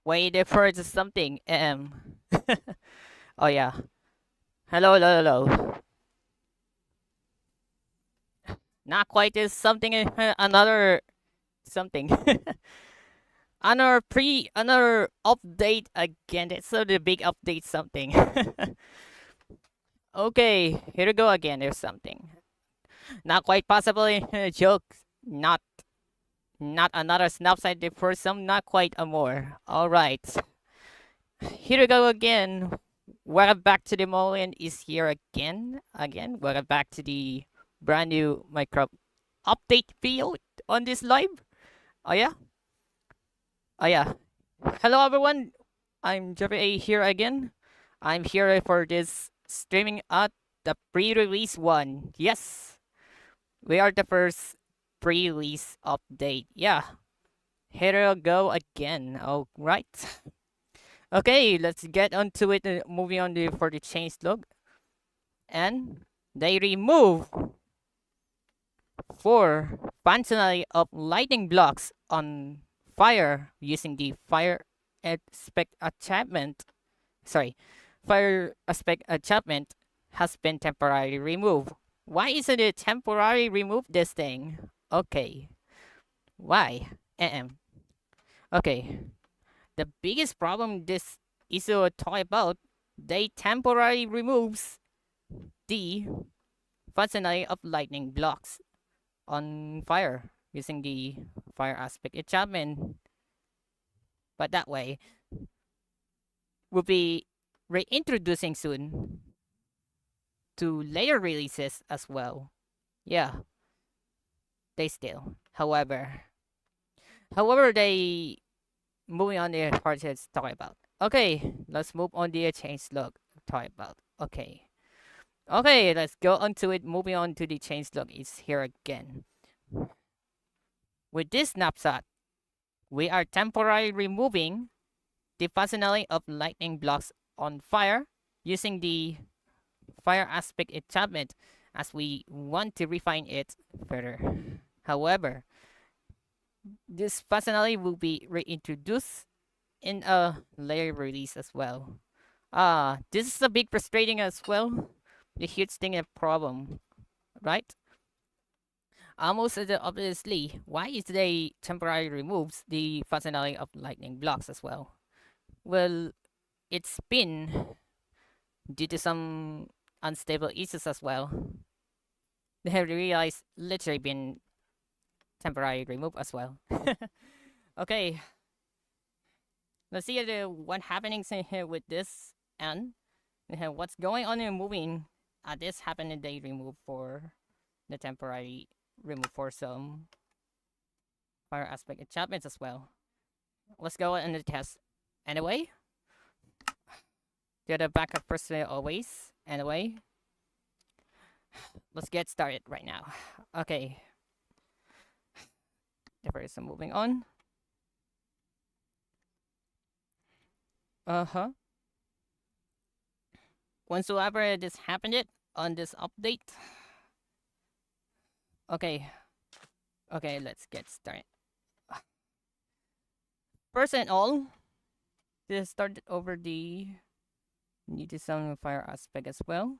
Wait for something. Oh yeah. Hello, hello, hello. Not quite is something. Another something. Another update again. It's so the big update something. Okay, here we go again. There's something. Not quite possibly jokes. Not another snapshot for some. Not quite a more. All right. Here we go again. Welcome back to the Molian is here again. Welcome back to the brand new Minecraft update video on this live. Oh yeah? Oh yeah. Hello everyone. I'm Jeffrey A here again. I'm here for this streaming at the pre-release one. Yes. We are the first pre-release update. Yeah. Here we go again. All right. Okay, let's get onto it. Moving on for the change log. And they remove 4 functionality of lightning blocks on fire using the fire aspect achievement. Sorry, fire aspect achievement has been temporarily removed. Why isn't it temporarily remove this thing? Okay, why? Okay, the biggest problem this issue talk about, they temporarily removes the functionality of lightning blocks on fire using the fire aspect enchantment. But that way, we'll be reintroducing soon to later releases as well. Yeah, they still. However, they moving on the part to talk about. Okay, let's move on the change log talk about. Okay, let's go on to it. Moving on to the change log is here again. With this snapshot, we are temporarily removing the functionality of lightning blocks on fire using the fire aspect enchantment as we want to refine it further. However, this functionality will be reintroduced in a later release as well. This is a big frustrating as well. The huge thing and problem, right? Almost obviously, why is they temporarily removes the functionality of lightning blocks as well? Well, it's been due to some unstable issues as well. They have realized literally been temporarily removed as well. Okay, let's see what happening here with this and what's going on in moving. This happened they remove for the temporary remove for some fire aspect enchantments as well. Let's go and test. Anyway, they're the backup person always. Anyway, let's get started right now. Okay. The person moving on. Uh-huh. Whatsoever this happened it on this update. Okay. Okay, let's get started. First and all, this started over the need to summon fire aspect as well.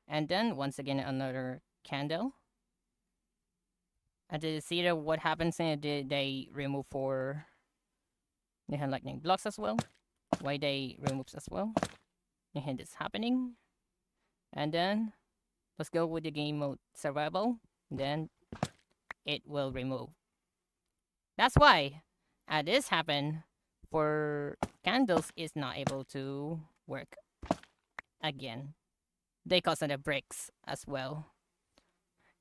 And then once again another candle. And to see what happens they remove for they have lightning blocks as well. Why they removes as well. And this happening. And then let's go with the game mode survival. Then it will remove. That's why this happened for candles is not able to work again. They cause the breaks as well.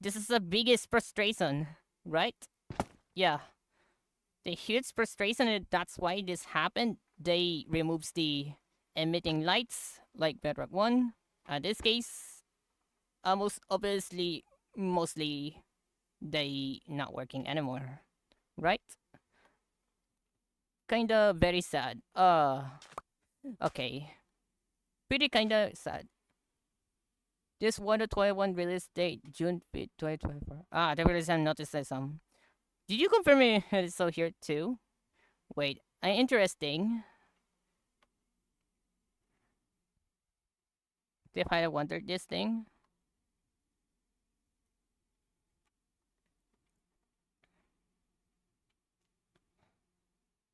This is the biggest frustration, right? Yeah. The huge frustration, and that's why this happened. They removes the emitting lights like Bedrock 1. In this case, almost obviously, mostly they not working anymore, right? Kinda very sad. Okay. Pretty kinda sad. This 1 to 21 release date, June 5th, 2024. The release I noticed that some. Did you confirm it so here too? Wait, interesting. If I wondered this thing.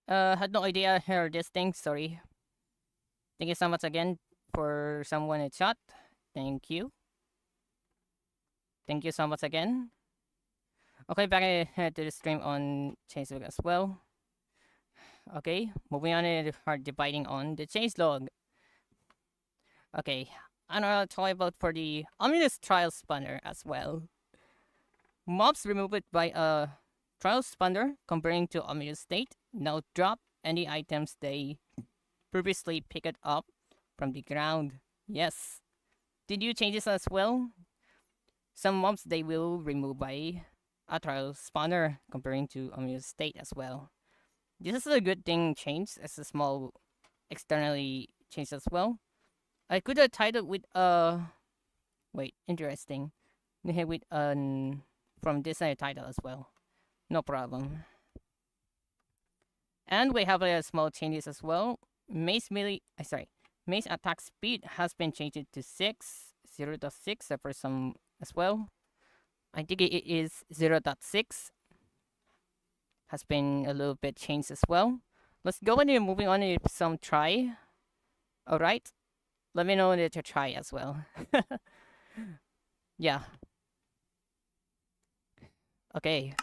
Had no idea I heard this thing. Sorry. Thank you so much again for someone in chat. Thank you. Thank you so much again. Okay, back to the stream on changelog as well. Okay, moving on to hard dividing on the changelog. Okay, and I'll talk about for the ominous trial spanner as well. Mobs remove it by a trial spanner comparing to ominous state. Now drop any items they previously picked up from the ground. Yes. Did you change this as well? Some mobs they will remove by a trial spawner comparing to ominous state as well. This is a good thing change as a small externally change as well. I could have titled with wait, interesting. With from this title as well. No problem. And we have a small changes as well. Mace Mace attack speed has been changed to 6, 0.6 for some as well. I think it is 0.6. Has been a little bit changed as well. Let's go on and moving on to some try. Alright. Let me know to try as well. Yeah. Okay.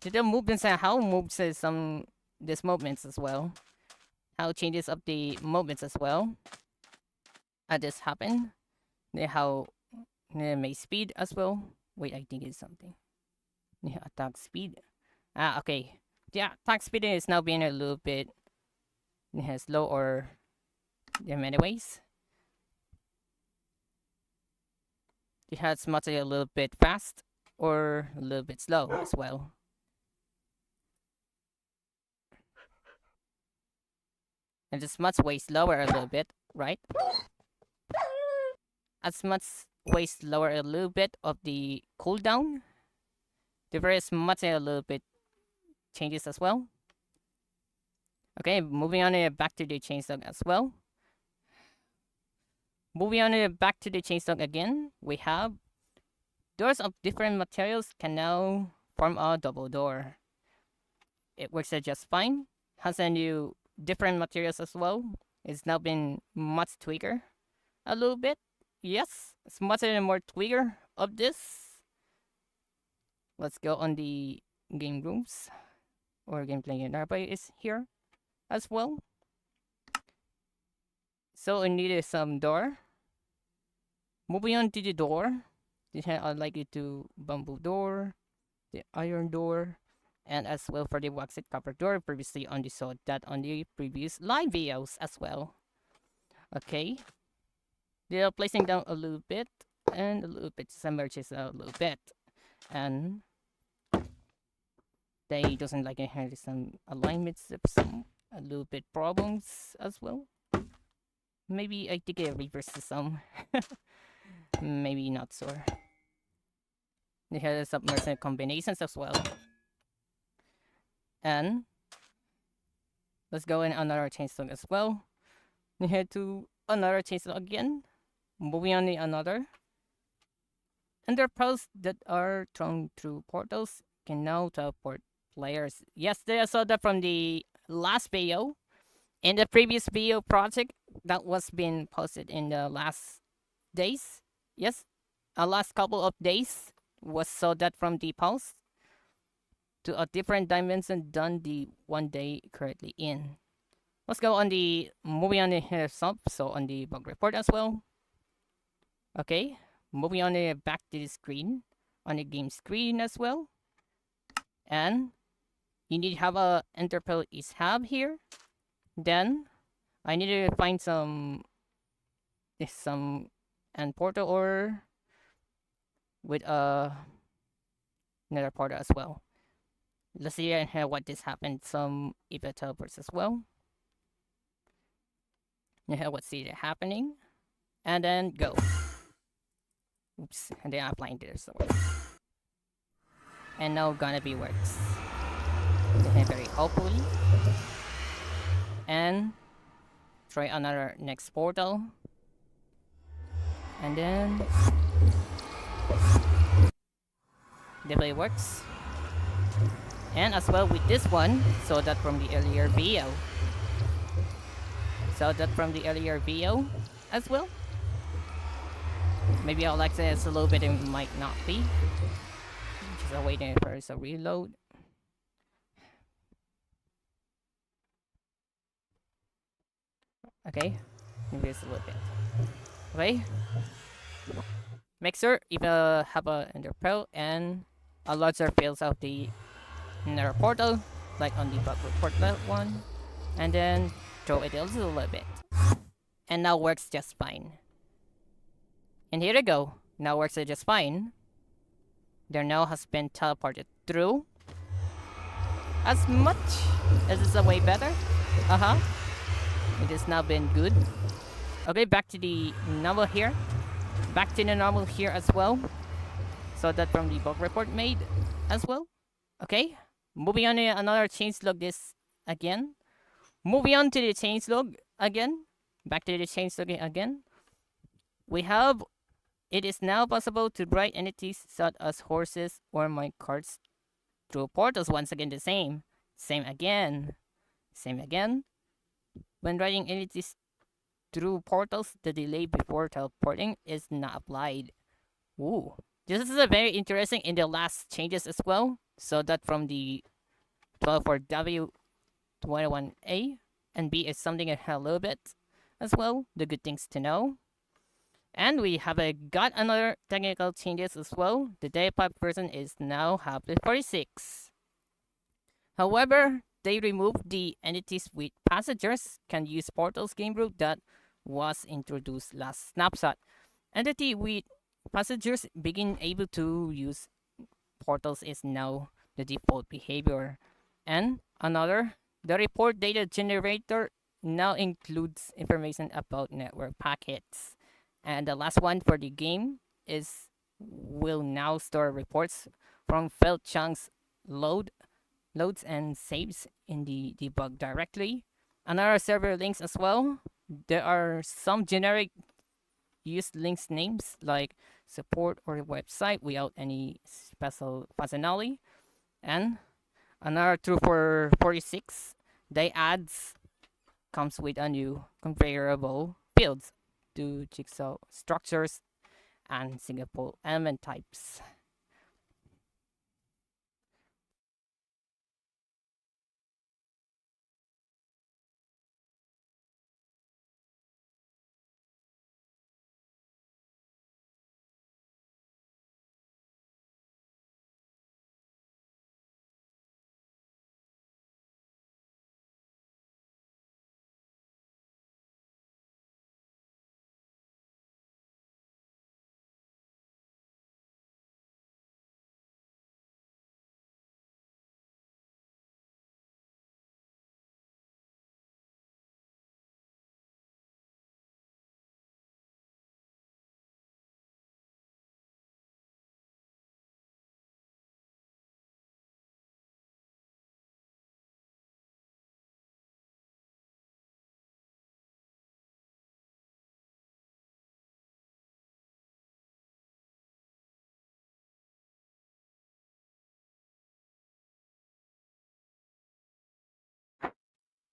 To the movements and how moves some these movements as well. How changes of the movements as well. This happen. How may speed as well. Wait, I think it's something. Attack speed. Okay. Yeah, attack speed is now being a little bit slow or in many ways. It has much a little bit fast or a little bit slow as well. And it's much way slower a little bit, right? As much way slower a little bit of the cooldown. The various much a little bit changes as well. Okay, moving on back to the chainsaw as well. Moving on back to the chainsaw again, we have doors of different materials can now form a double door. It works just fine. Has a new different materials as well. It's now been much tweaker a little bit. Yes, it's much more tweaker of this. Let's go on the game rooms or gameplay nearby is here as well. So I needed some door. Moving on to the door. I'd like it to bamboo door, the iron door, and as well for the waxed copper door. Previously on the saw that on the previous live videos as well. Okay. They're placing down a little bit and a little bit submerges a little bit. And they doesn't like it have some alignments, some a little bit problems as well. Maybe I think it reverses some. Maybe not so. They have submerged combinations as well. And let's go in another chainsaw as well. We head to another chainsaw again. Moving on to another. And their pros that are thrown through portals can now teleport players. Yes, I saw that from the last video. In the previous video project that was being posted in the last days. Yes, last couple of days was saw that from the post to a different dimension than the one day currently in. Let's go on the moving on the sub, so on the bug report as well. Okay, moving on back to the screen, on the game screen as well. And you need to have a interpol is hub here. Then I need to find some and portal or with another portal as well. Let's see what this happened. Some event teleports as well. What's see it happening, and then go. Oops, and then applying this. And now gonna be works. Very hopefully, and try another next portal, and then definitely works. And as well with this one, saw that from the earlier video. Saw that from the earlier video as well. Maybe I'll like this a little bit, it might not be. Just waiting for a reload. Okay, maybe it's a little bit. Okay. Make sure if you have a ender pearl and a larger fields of the nether portal, like on the bug report one, and then throw it a little bit. And now works just fine. And here we go. Now works just fine. There now has been teleported through. As much as it's a way better. It has now been good. Okay, back to the normal here. Back to the normal here as well. So that from the bug report made as well. Okay, moving on to another changelog this again. Moving on to the changelog again. Back to the changelog again. We have, it is now possible to write entities such as horses or my cards through portals. Once again the same. Same again. Same again. When writing entities through portals, the delay before teleporting is not applied. Ooh. This is a very interesting in the last changes as well. So that from the 12.w21a and b is something a little bit as well. The good things to know. And we have got another technical changes as well. The day 5 version is now happy 46. However, they removed the entities with passengers can use portals game rule that was introduced last snapshot. Entity with passengers begin able to use portals is now the default behavior. And another, the report data generator now includes information about network packets. And the last one for the game is will now store reports from failed chunks loads and saves in the debug directly. Another server links as well. There are some generic used links names like support or website without any special functionality. And another true for 46, they adds comes with a new configurable fields to jigsaw structures and Singapore element types.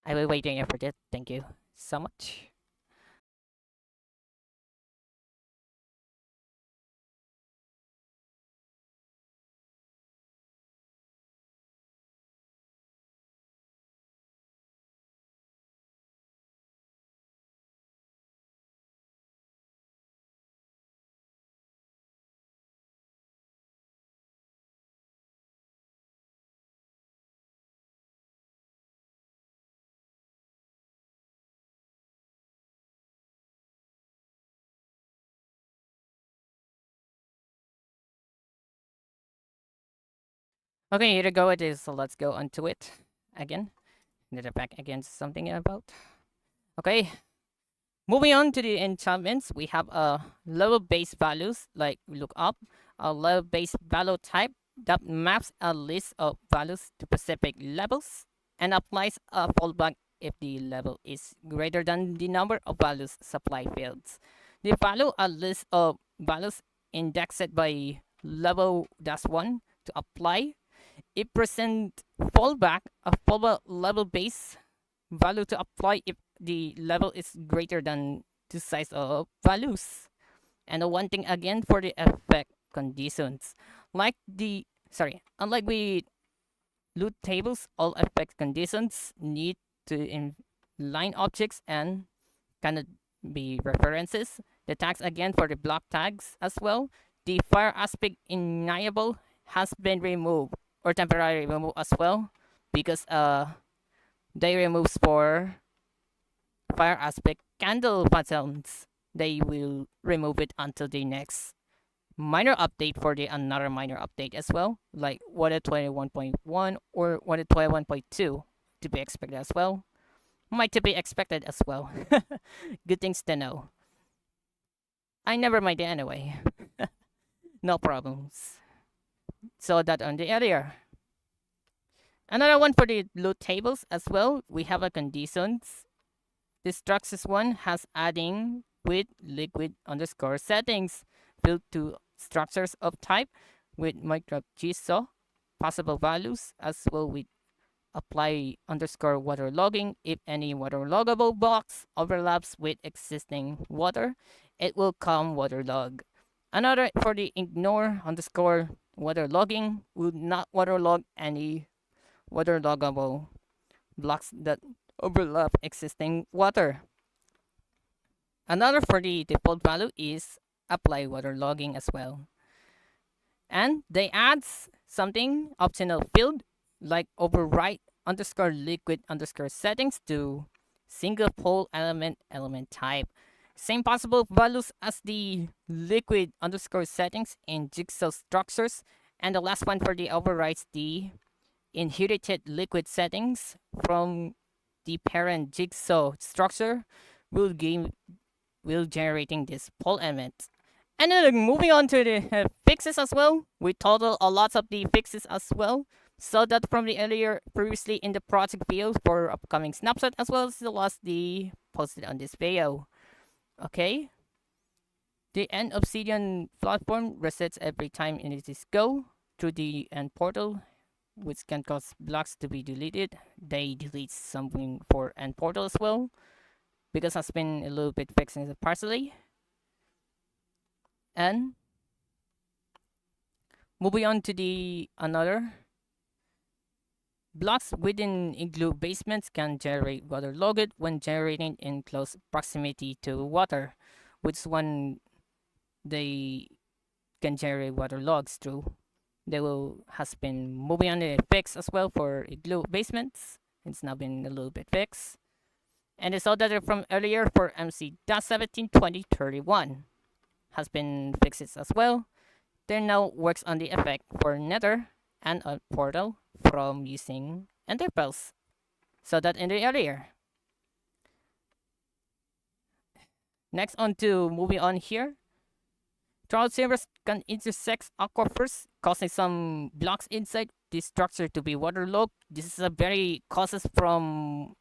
I will waiting for this. Thank you so much. Okay, here to go it is, so let's go onto it again. Need back against something about. Okay. Moving on to the enchantments, we have level base values like look up, a level base value type that maps a list of values to specific levels. and applies a fallback if the level is greater than the number of values supply fields. The value a list of values indexed by level -1 to apply. It present fallback a fallback level base value to apply if the level is greater than the size of values. And the one thing again for the effect conditions, like the unlike with loot tables, all effect conditions need to inline objects and cannot be references. The tags again for the block tags as well. The fire aspect enable has been removed or temporarily removed as well because they removes for fire aspect candle patterns. They will remove it until the next minor update for the another minor update as well, like 1.21 or 1.21.2 to be expected as well. Might to be expected as well. Good things to know. I never mind it anyway. No problems. So that on the area. Another one for the loot tables as well. We have a conditions. The structures one has adding with liquid underscore settings built to structures of type with Minecraft Jigsaw possible values as well with apply underscore water logging. If any water loggable box overlaps with existing water, it will come water log. Another for the ignore underscore water logging will not water log any water loggable blocks that overlap existing water. Another for the default value is apply water logging as well. And they add something optional field like overwrite underscore liquid underscore settings to single pole element type. Same possible values as the liquid underscore settings in jigsaw structures. And the last one for the overwrites the inherited liquid settings from the parent jigsaw structure will generating this pole element. And then moving on to the fixes as well. We total a lot of the fixes as well. So that from the earlier previously in the project video for upcoming snapshot as well as the last the posted on this video. Okay. The end obsidian platform resets every time it is go through the end portal, which can cause blocks to be deleted. They delete something for end portal as well, because has been a little bit fixing it partially. And moving on to the another blocks within igloo basements can generate water logged when generating in close proximity to water, which one they can generate water logs through. They will has been moving on the fix as well for igloo basements. It's now been a little bit fixed. And it's all that from earlier for MC.172031 has been fixed as well. There now works on the effect for Nether and a portal from using Ender Pearls. So that in the earlier. Next on to moving on here. Trout savers can intersect aquifers, causing some blocks inside this structure to be waterlogged. This is a very causes from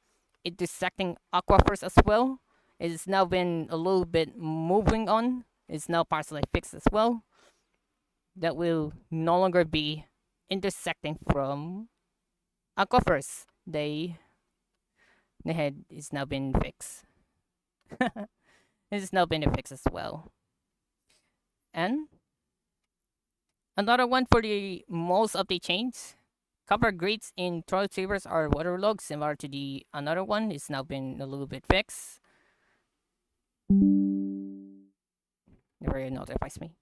intersecting aquifers as well. It's now been a little bit moving on. It's now partially fixed as well. That will no longer be intersecting from aquifers. The head is now been fixed. This has now been fixed as well. And another one for the most of the chains. Copper grids in troll savers are waterlogged, similar to the another one. It's now been a little bit fixed. Never notifies me.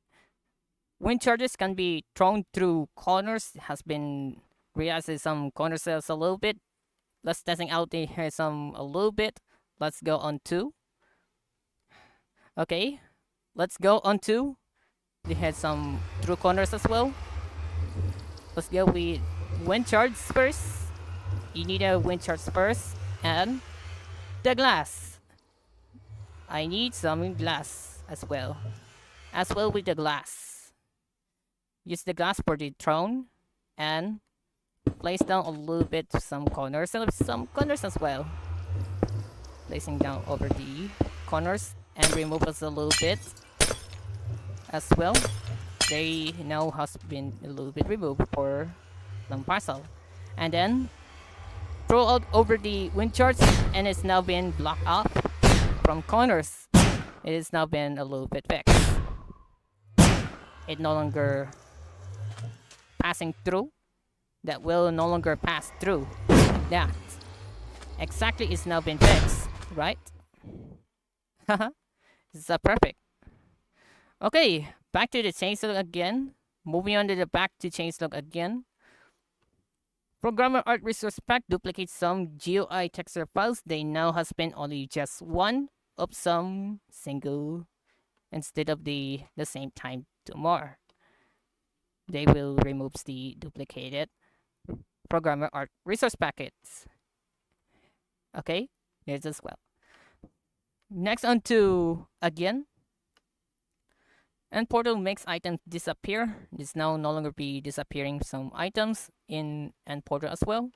Wind charges can be thrown through corners. Has been realized some corner cells a little bit. Let's testing out the here some a little bit. Let's go on to. Okay, let's go on to. They had some through corners as well. Let's go with wind charge first. You need a wind charge first and the glass. I need some glass as well. As well with the glass. Use the glass for the throne and place down a little bit some corners and some corners as well. Placing down over the corners and remove us a little bit as well. They now has been a little bit removed for some parcel. And then throw out over the wind charts and it's now been blocked off from corners. It has now been a little bit fixed. It no longer passing through. That will no longer pass through. That exactly is now been fixed, right? Haha, this is perfect. Okay, back to the changelog again. Moving on to the back to changelog again. Programmer art resource pack duplicates some GUI texture files. They now has been only just one of some single instead of the same time to more. They will remove the duplicated programmer art resource packets. Okay, here's as well. Next on to again. And portal makes items disappear. This now no longer be disappearing some items in and portal as well.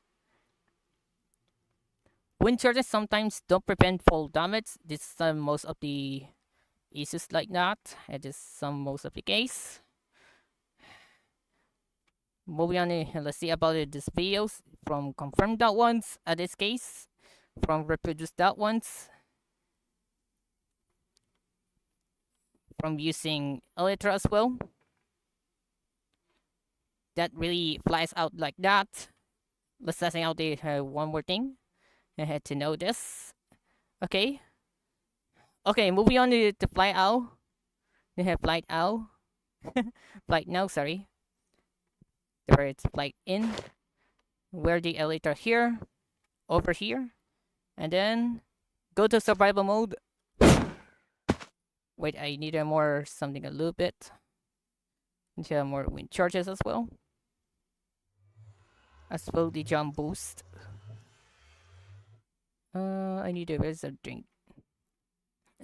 Wind charges sometimes don't prevent fall damage. This is most of the issues like that. It is some most of the case. Moving on, let's see about these videos from confirmed that ones at this case, from reproduced that ones, from using Elytra as well. That really flies out like that. Let's test out the one more thing. I had to know this. Okay. Okay, moving on to fly owl. We have flight owl. Flight now, sorry. Where it's flight in. Where the Elytra here. Over here. And then go to survival mode. Wait, I need more something a little bit. Need more wind charges as well. As well the jump boost. I need a reserve drink.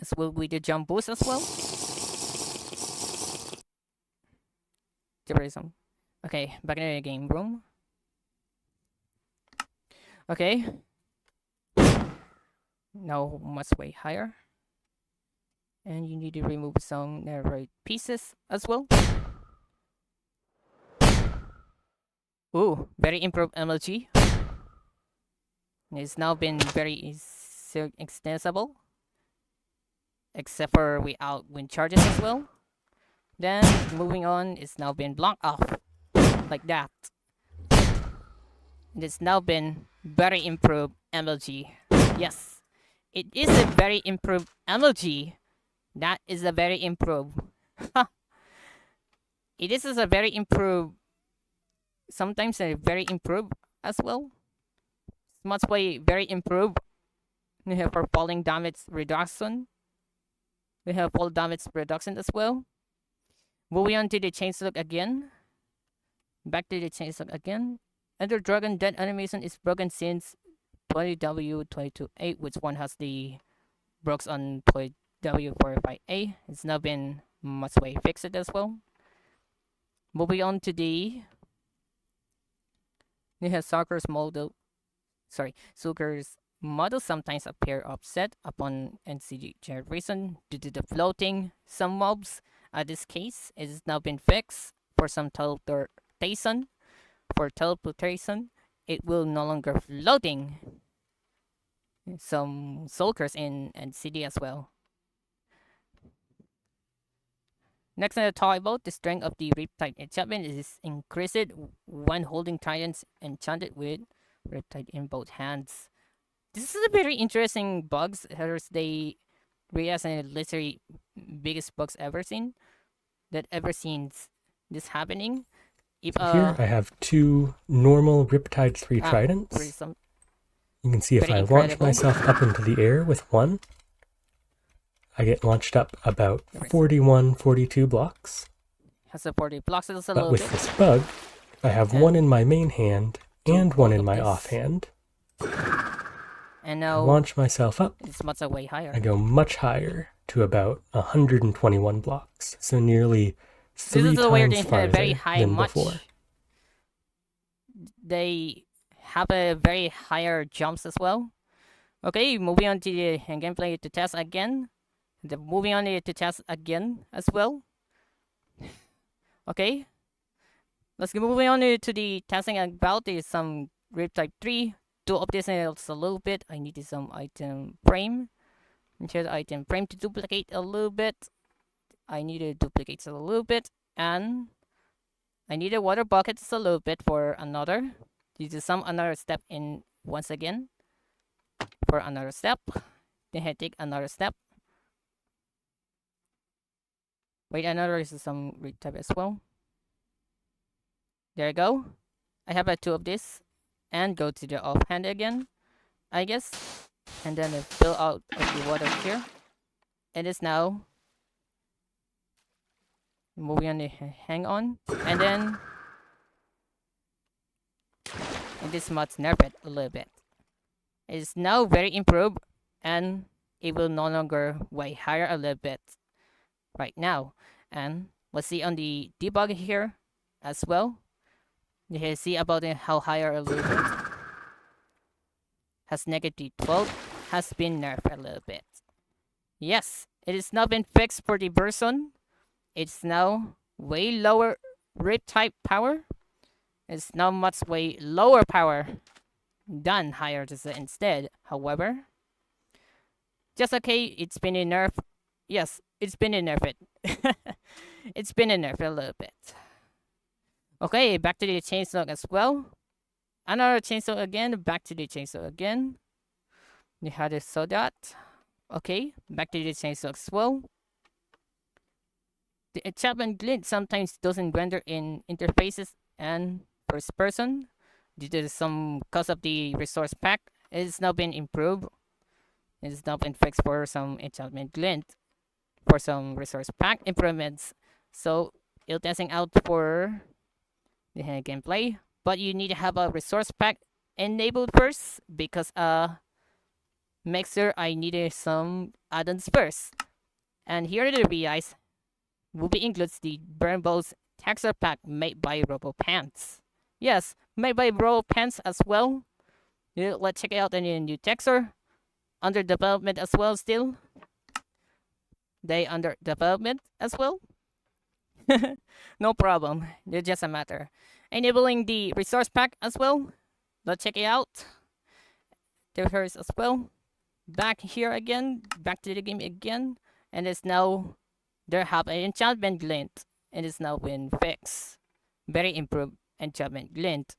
As well with the jump boost as well. There is some. Okay, back in the game room. Okay. Now much way higher. And you need to remove some narrow pieces as well. Ooh, very improved MLG. It's now been very extensible. Except for without wind charges as well. Then moving on, it's now been blocked off. Like that. It's now been very improved MLG. Yes. It is a very improved MLG. That is a very improved. It is a very improved. Sometimes a very improved as well. Much way very improved. We have for falling damage reduction. We have fall damage reduction as well. Moving on to the changelog again. Back to the changelog again. Ender Dragon dead animation is broken since 20W228, which one has the broke on W45A. It's now been much way fixed as well. Moving on to the Sucker's model. Sorry, Sucker's model sometimes appear offset upon NCG generation due to the floating some mobs. At this case, it has now been fixed for some teleportation. For teleportation, it will no longer floating. Some sulkers in NCD as well. Next, I'm going to talk about the strength of the Riptide enchantment is increased when holding Titans enchanted with Riptide in both hands. This is a very interesting bugs. They realize literally biggest bugs ever seen. That ever seen this happening. If Here I have two normal Riptide 3 Tridents. You can see if I launch myself up into the air with one, I get launched up about 41, 42 blocks. Has a 40 blocks a but with this bug, I have one in my main hand and one in my offhand. And now I launch myself up. It's much way higher. I go much higher to about 121 blocks, so nearly 3 times farther than before. they have a very higher jumps as well. Okay, moving on to the gameplay to test again. Moving on to test again as well. Okay, let's move on to the testing about this some Rip Type 3. To update this a little bit, I need some item frame. Insert item frame to duplicate a little bit. I need to duplicate a little bit, and I need a water bucket a little bit for another. This is some another step in once again. For another step, then I take another step. Wait, another is some read type as well. There you go. I have a two of this, and go to the offhand again, I guess, and then fill out of the water here. It is now moving on the hang on, and then this must nerf it a little bit. It is now very improved, and it will no longer weigh higher a little bit right now. And let's see on the debug here as well. You can see about how higher a little bit. Has negative 12, has been nerfed a little bit. Yes, it is now been fixed for the version. It's now way lower rip type power. It's now much way lower power than higher instead. However, just okay, it's been a nerf. Yes, it's been a nerf it. It's been a nerf a little bit. Okay, back to the chainsaw as well. Another chainsaw again, back to the chainsaw again. You had it so that. Okay, back to the chainsaw as well. The enchantment glint sometimes doesn't render in interfaces and first person due to some cause of the resource pack. It has now been improved. It has now been fixed for some enchantment glint for some resource pack improvements. So it'll testing out for the gameplay, but you need to have a resource pack enabled first because make sure I needed some add-ons first. And here the VIs movie includes the Burn Balls texture pack made by RoboPants. Yes, made by RoboPants as well. Let's check it out in the new texture. Under development as well still. They under development as well. No problem. It's just a matter. Enabling the resource pack as well. Let's check it out. There's as well. Back here again. Back to the game again. And it's now there have an enchantment glint. And it's now been fixed. Very improved enchantment glint.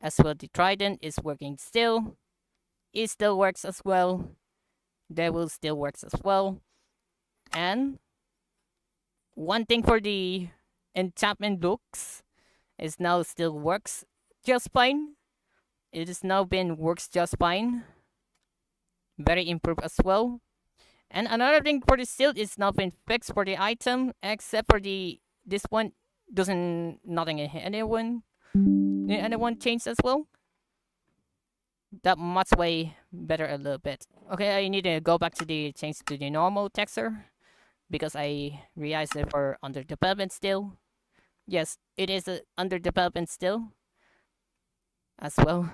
As well, the trident is working still. It still works as well. Devil still works as well. And one thing for the enchantment books is now still works just fine. It has now been works just fine. Very improved as well. And another thing for the shield is now been fixed for the item, except for this one doesn't nothing anyone changed as well. That much way better a little bit. Okay, I need to go back to the change to the normal texture because I realized it for under development still. Yes, it is under development still as well.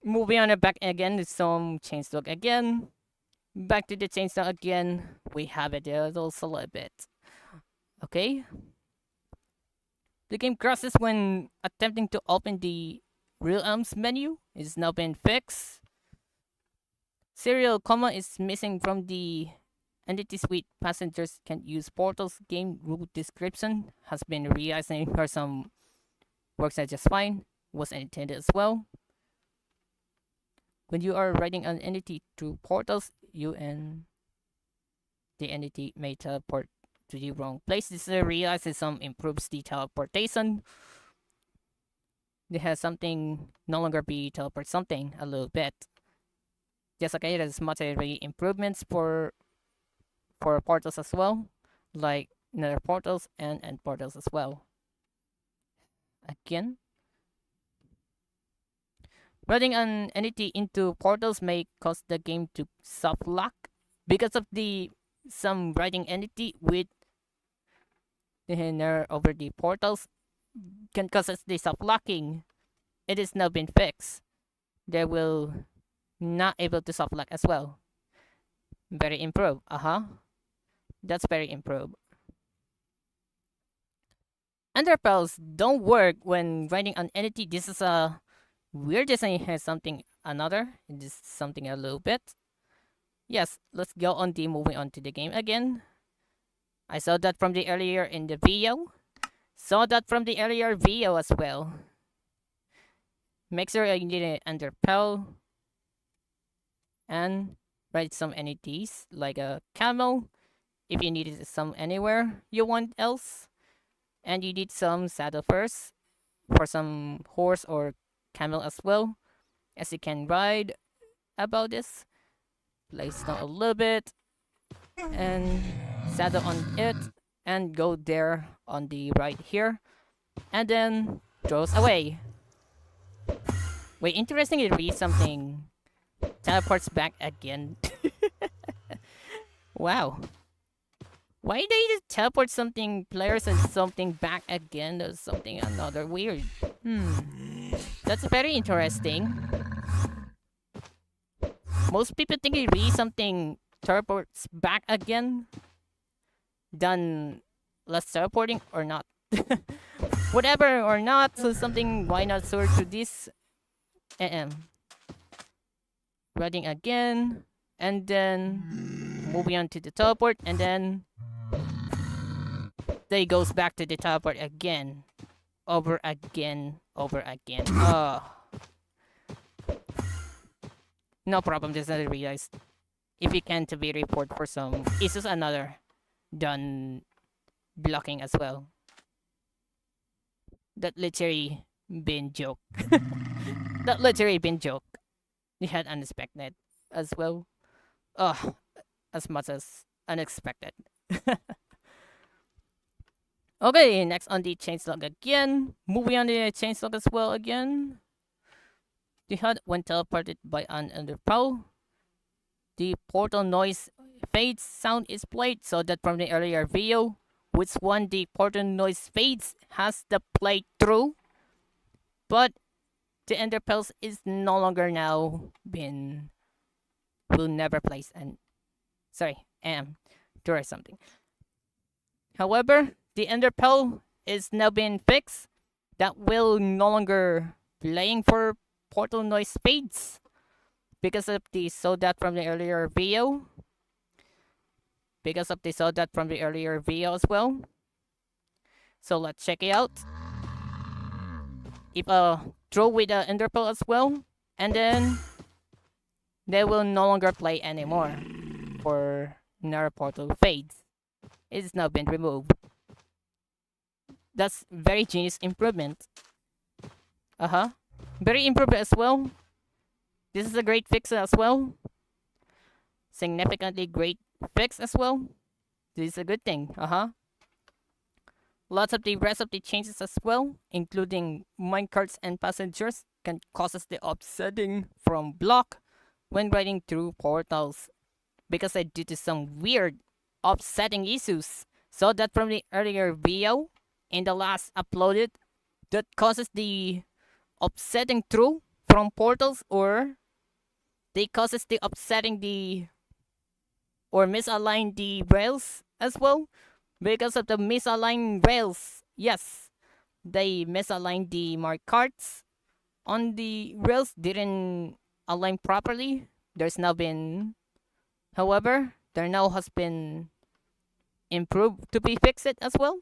Moving on back again, some change look again. Back to the chainsaw again. We have it also a little bit. Okay. The game crashes when attempting to open the Realms menu. It's now been fixed. Serial comma is missing from the entity suite. Passengers can use portals. Game rule description has been realizing for some works that just fine. Was intended as well. When you are writing an entity through portals, you and the entity may teleport to the wrong place. This realizes some improves the teleportation. It has something no longer be teleport something a little bit. Just okay, there's much improvements for portals as well, like nether portals and end portals as well. Again, writing an entity into portals may cause the game to soft lock because of some writing entity with the over the portals. can cause us the soft locking. It is now been fixed. They will not able to soft lock as well. Very improved. That's very improved. Underpells don't work when riding on entity. This is a weird design. Has something another. This something a little bit. Yes, let's go on the moving on to the game again. I saw that from the earlier in the video. Saw that from the earlier video as well. Make sure you need an underpel and write some entities like a camel if you need some anywhere you want else. And you need some saddle first for some horse or camel as well, as you can ride about this. Place down a little bit and saddle on it and go there on the right here and then throws away. Wait, interestingly read something teleports back again. Wow. Why they just teleport something players and something back again or something another weird? That's very interesting. Most people think it really something teleports back again than less teleporting or not. Whatever or not, so something why not sort to this riding again and then moving on to the teleport and then they goes back to the teleport again. Over again. Oh. No problem, just I realized. If you can to be report for some issues another done blocking as well. That literally been joke. That literally been joke. You had unexpected as well. Oh, as much as unexpected. Okay, next on the changelog again. Moving on the changelog as well again. The HUD when teleported by an underpow. The portal noise fades sound is played so that from the earlier video, which one the portal noise fades has the playthrough. But the enderpearls is no longer now been will never place and there is something. However, the enderpearl is now been fixed. That will no longer playing for portal noise fades because of the saw that from the earlier video. Because of the saw that from the earlier video as well. So let's check it out. If throw with the enderpearl as well, and then they will no longer play anymore for Nara portal fades. It's now been removed. That's very genius improvement. Very improved as well. This is a great fix as well. Significantly great fix as well. This is a good thing. Lots of the rest of the changes as well, including minecarts and passengers, can cause us the upsetting from block when riding through portals because I due to some weird upsetting issues. So that from the earlier video in the last uploaded that causes the upsetting through from portals or they causes the upsetting the or misalign the rails as well because of the misaligned rails. Yes, they misaligned the mark carts on the rails didn't align properly. There's now been however there now has been improved to be fixed as well.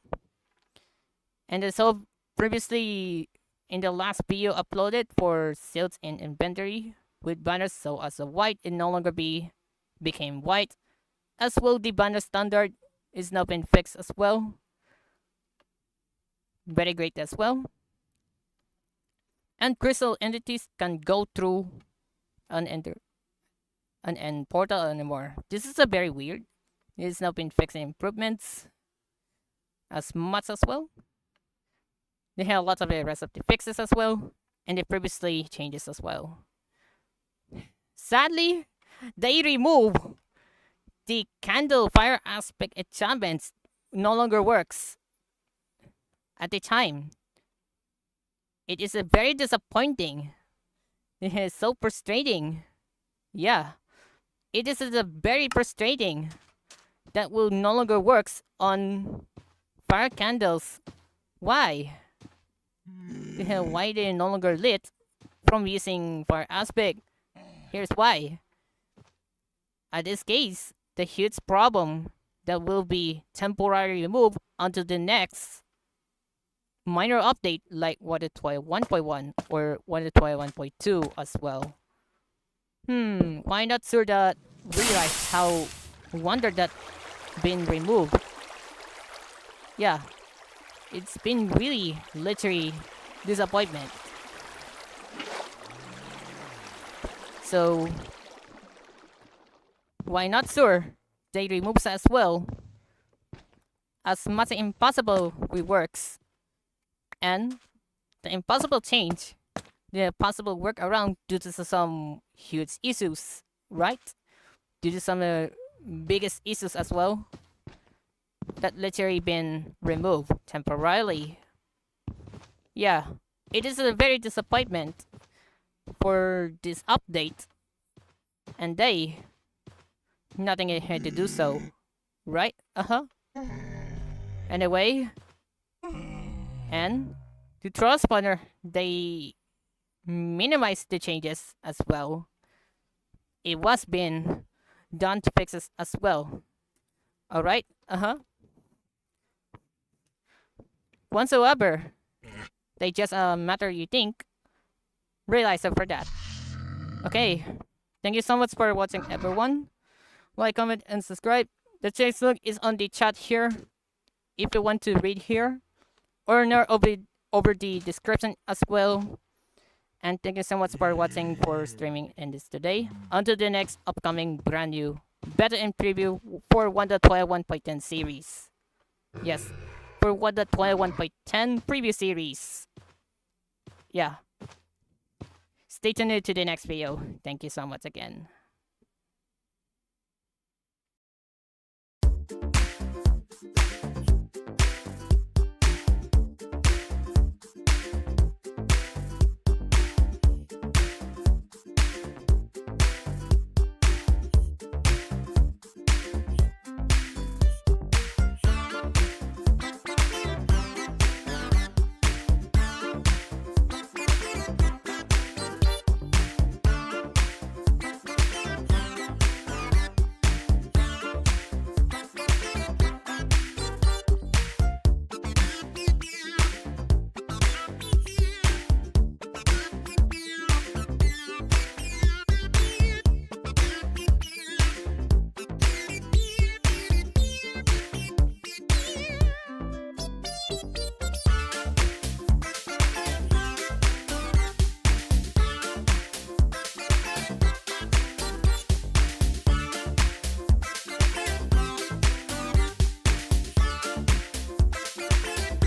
And so previously in the last video uploaded for sales in inventory with banners so as a white it no longer became white. As well the banner standard is now been fixed as well. Very great as well. And crystal entities can go through an end portal anymore. This is a very weird. It has now been fixed improvements as much as well. They have lots of the rest of the fixes as well, and the previously changes as well. Sadly, they remove the candle fire aspect enchantments no longer works at the time. It is a very disappointing. It is so frustrating. Yeah. It is a very frustrating that will no longer works on fire candles. Why? Why they no longer lit from using fire aspect? Here's why. In this case, the huge problem that will be temporarily removed until the next minor update like Water 1.1 or Water 1.2 as well. Why not sure that realize how wonder that been removed? Yeah, it's been really literally disappointment. So why not sure they remove as well as much impossible reworks and the impossible change, the possible workaround due to some huge issues, right? Due to some biggest issues as well that literally been removed temporarily. Yeah, it is a very disappointment for this update, and they nothing had to do so, right? Anyway, and to transponder, they minimize the changes as well. It was been done to fixes as well. Alright, Whatsoever, they just matter you think, realize for that. Okay, thank you so much for watching everyone. Like, comment, and subscribe. The change log is on the chat here if you want to read here or not over the description as well. And thank you so much for watching for streaming in this today. Until the next upcoming brand new beta and preview for 1.21.10 series. Yes, for 1.21.10 preview series. Yeah. Stay tuned to the next video. Thank you so much again.